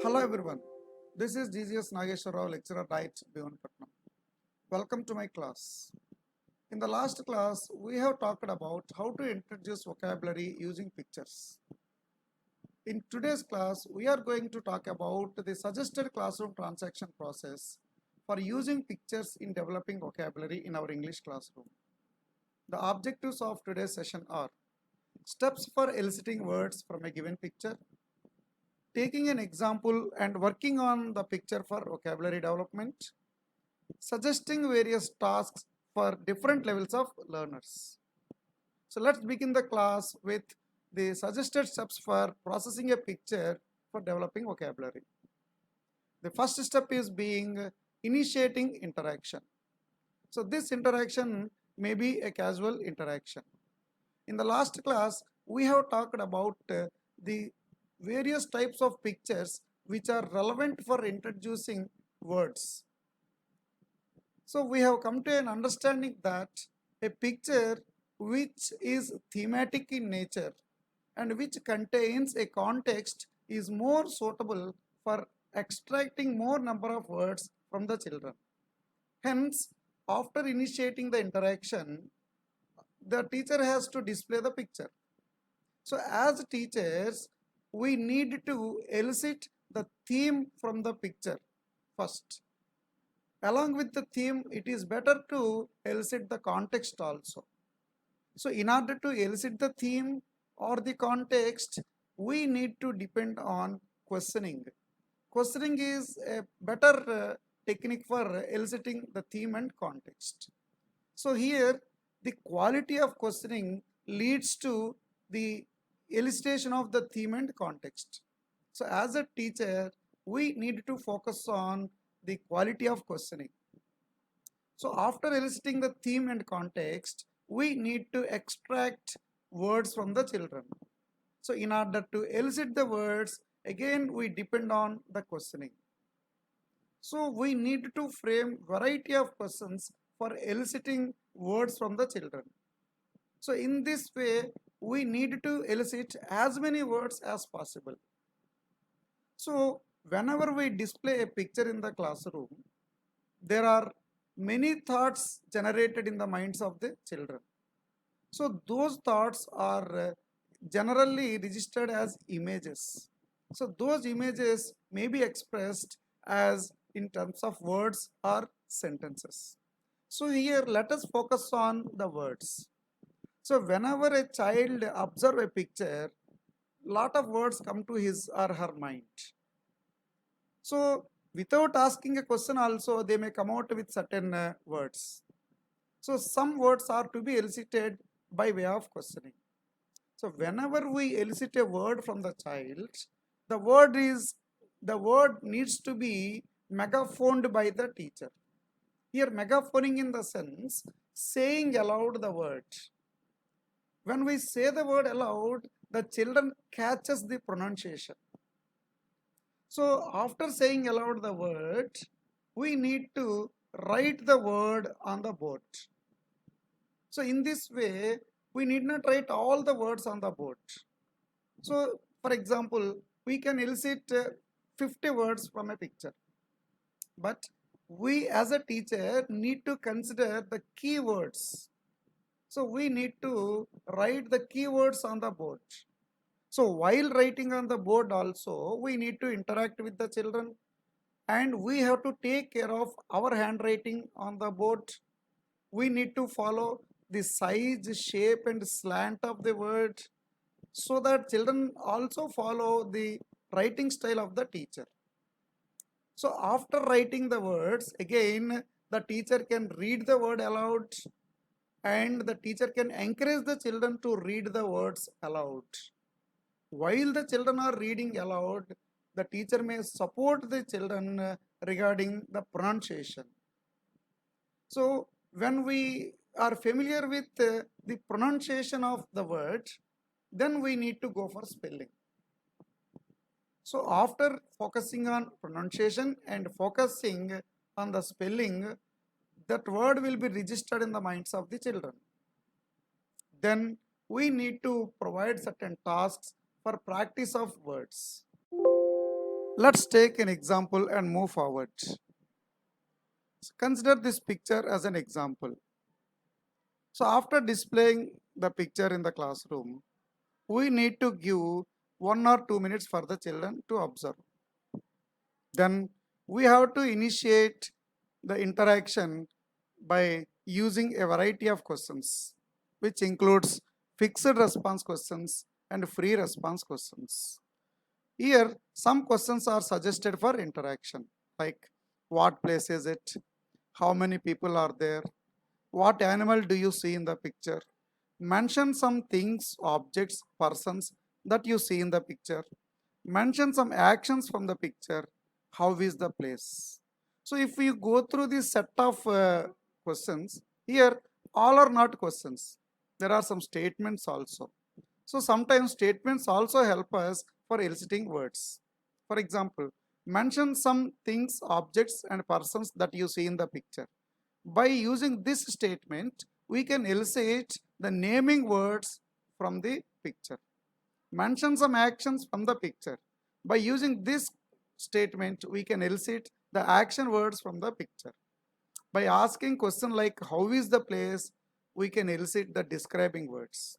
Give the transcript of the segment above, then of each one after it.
Hello everyone, this is GGS Nageshwar Rao, lecturer at Bhivanpatnam. Welcome to my class. In the last class, we have talked about how to introduce vocabulary using pictures. In today's class, we are going to talk about the suggested classroom transaction process for using pictures in developing vocabulary in our English classroom. The objectives of today's session are steps for eliciting words from a given picture, taking an example and working on the picture for vocabulary development, suggesting various tasks for different levels of learners. So let's begin the class with the suggested steps for processing a picture for developing vocabulary. The first step is being initiating interaction. So this interaction may be a casual interaction. In the last class, we have talked about the various types of pictures which are relevant for introducing words. So we have come to an understanding that a picture which is thematic in nature and which contains a context is more suitable for extracting more number of words from the children. Hence, after initiating the interaction, the teacher has to display the picture. So as teachers, we need to elicit the theme from the picture first. Along with the theme, it is better to elicit the context also. So in order to elicit the theme or the context, we need to depend on questioning. Questioning is a better technique for eliciting the theme and context. So here, the quality of questioning leads to the elicitation of the theme and context. So as a teacher, we need to focus on the quality of questioning. So after eliciting the theme and context, we need to extract words from the children. So in order to elicit the words, again we depend on the questioning. So we need to frame variety of questions for eliciting words from the children. So in this way, we need to elicit as many words as possible. So whenever we display a picture in the classroom, there are many thoughts generated in the minds of the children. So those thoughts are generally registered as images. So those images may be expressed as in terms of words or sentences. So here let us focus on the words. So whenever a child observes a picture, lot of words come to his or her mind. So without asking a question also, they may come out with certain words. So some words are to be elicited by way of questioning. So whenever we elicit a word from the child, the word needs to be megaphoned by the teacher. Here megaphoning in the sense saying aloud the word. When we say the word aloud, the children catches the pronunciation. So after saying aloud the word, we need to write the word on the board. So in this way, we need not write all the words on the board. So for example, we can elicit 50 words from a picture. But we as a teacher need to consider the keywords. So we need to write the keywords on the board. So while writing on the board also, we need to interact with the children and we have to take care of our handwriting on the board. We need to follow the size, shape and slant of the word so that children also follow the writing style of the teacher. So after writing the words, again the teacher can read the word aloud and the teacher can encourage the children to read the words aloud. While the children are reading aloud, the teacher may support the children regarding the pronunciation. So when we are familiar with the pronunciation of the word, then we need to go for spelling. So after focusing on pronunciation and focusing on the spelling, that word will be registered in the minds of the children. Then we need to provide certain tasks for practice of words. Let's take an example and move forward. Consider this picture as an example. So after displaying the picture in the classroom, we need to give 1 or 2 minutes for the children to observe. Then we have to initiate the interaction by using a variety of questions, which includes fixed response questions and free response questions. Here, some questions are suggested for interaction, like what place is it? How many people are there? What animal do you see in the picture? Mention some things, objects, persons that you see in the picture. Mention some actions from the picture. How is the place? So if you go through this set of questions, here all are not questions. There are some statements also. So sometimes statements also help us for eliciting words. For example, mention some things, objects, and persons that you see in the picture. By using this statement, we can elicit the naming words from the picture. Mention some actions from the picture. By using this statement, we can elicit the action words from the picture. By asking question like how is the place, we can elicit the describing words.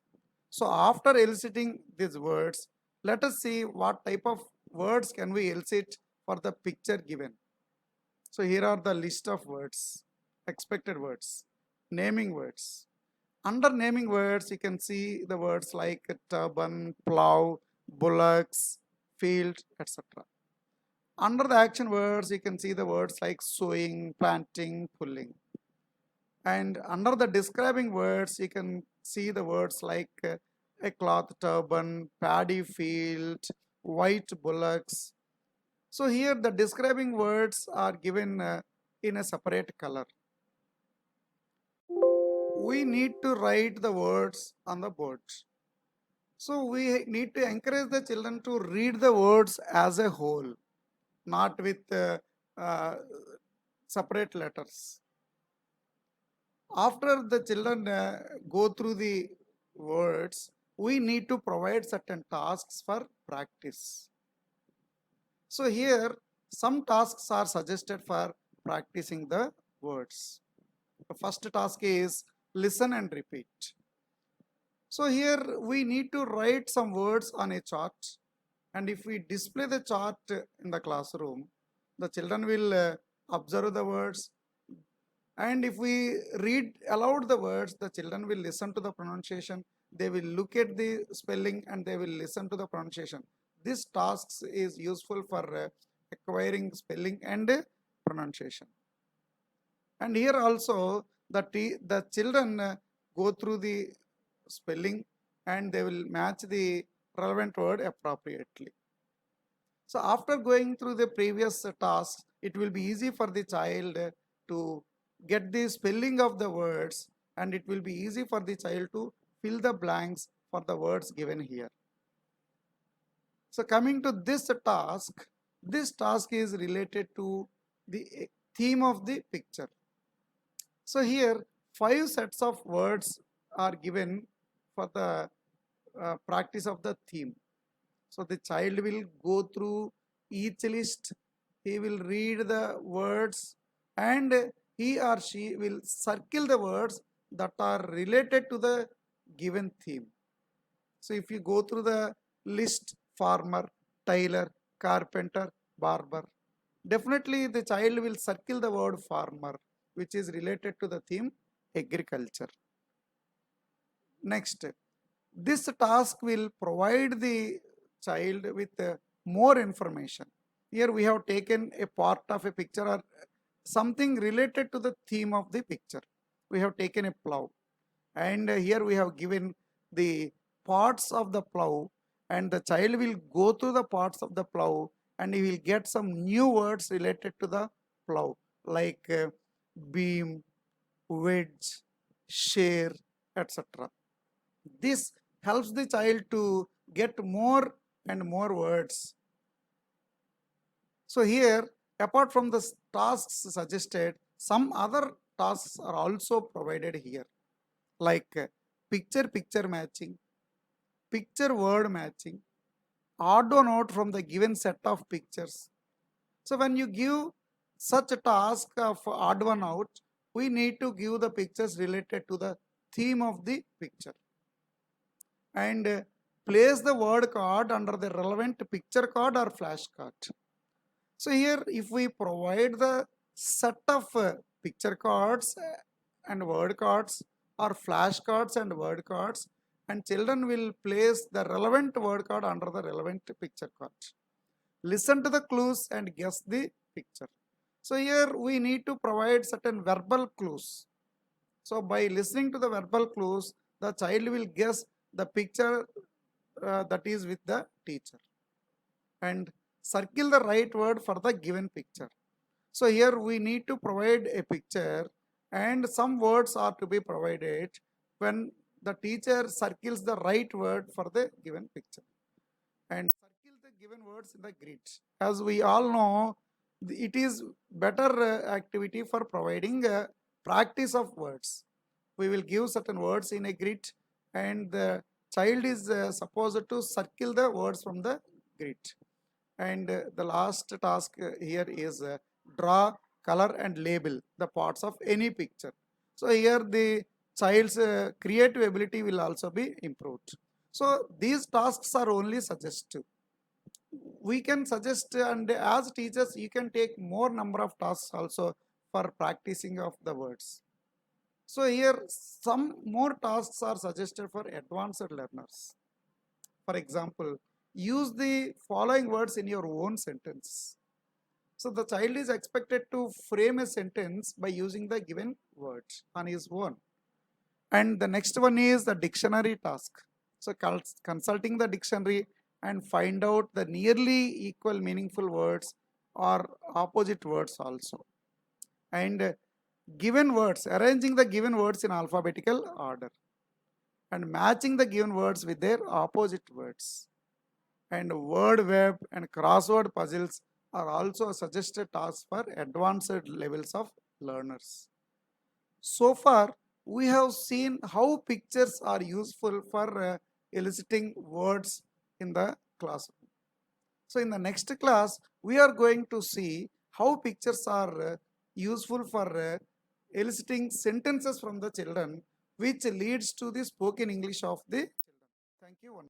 So after eliciting these words, let us see what type of words can we elicit for the picture given. So here are the list of words, expected words, naming words. Under naming words, you can see the words like turban, plow, bullocks, field, etc. Under the action words, you can see the words like sowing, planting, pulling. And under the describing words, you can see the words like a cloth turban, paddy field, white bullocks. So here the describing words are given in a separate color. We need to write the words on the board. So we need to encourage the children to read the words as a whole, not with uh, separate letters. After the children go through the words, we need to provide certain tasks for practice. So here, some tasks are suggested for practicing the words. The first task is listen and repeat. So here we need to write some words on a chart, and if we display the chart in the classroom, the children will observe the words, and if we read aloud the words, the children will listen to the pronunciation, they will look at the spelling and they will listen to the pronunciation. This task is useful for acquiring spelling and pronunciation. And here also the children go through the spelling and they will match the relevant word appropriately. So after going through the previous tasks, it will be easy for the child to get the spelling of the words, and it will be easy for the child to fill the blanks for the words given here. So coming to this task is related to the theme of the picture. So here 5 sets of words are given for the practice of the theme. So the child will go through each list, he will read the words, and he or she will circle the words that are related to the given theme. So if you go through the list, farmer, tailor, carpenter, barber, definitely the child will circle the word farmer, which is related to the theme agriculture. Next, this task will provide the child with more information. Here we have taken a part of a picture or something related to the theme of the picture. We have taken a plow, and here we have given the parts of the plow, and the child will go through the parts of the plow and he will get some new words related to the plow like beam, wedge, share, etc. This helps the child to get more and more words. So here, apart from the tasks suggested, some other tasks are also provided here, like picture-picture matching, picture word matching, odd one out from the given set of pictures. So when you give such a task of odd one out, we need to give the pictures related to the theme of the picture and place the word card under the relevant picture card or flashcard. So here if we provide the set of picture cards and word cards or flashcards and word cards, and children will place the relevant word card under the relevant picture card. Listen to the clues and guess the picture. So here we need to provide certain verbal clues. So by listening to the verbal clues, the child will guess the picture that is with the teacher and circle the right word for the given picture. So here we need to provide a picture and some words are to be provided when the teacher circles the right word for the given picture and circle the given words in the grid. As we all know, it is better activity for providing practice of words. We will give certain words in a grid and the child is supposed to circle the words from the grid. And the last task here is draw, color and label the parts of any picture. So here the child's creative ability will also be improved. So these tasks are only suggestive. We can suggest and as teachers you can take more number of tasks also for practicing of the words. So here some more tasks are suggested for advanced learners. For example, use the following words in your own sentence. So the child is expected to frame a sentence by using the given words on his own. And the next one is the dictionary task. So consulting the dictionary and find out the nearly equal meaningful words or opposite words also. And given words, arranging the given words in alphabetical order and matching the given words with their opposite words. And word web and crossword puzzles are also suggested tasks for advanced levels of learners. So far, we have seen how pictures are useful for eliciting words in the classroom. So in the next class, we are going to see how pictures are useful for eliciting sentences from the children, which leads to the spoken English of the children. Thank you.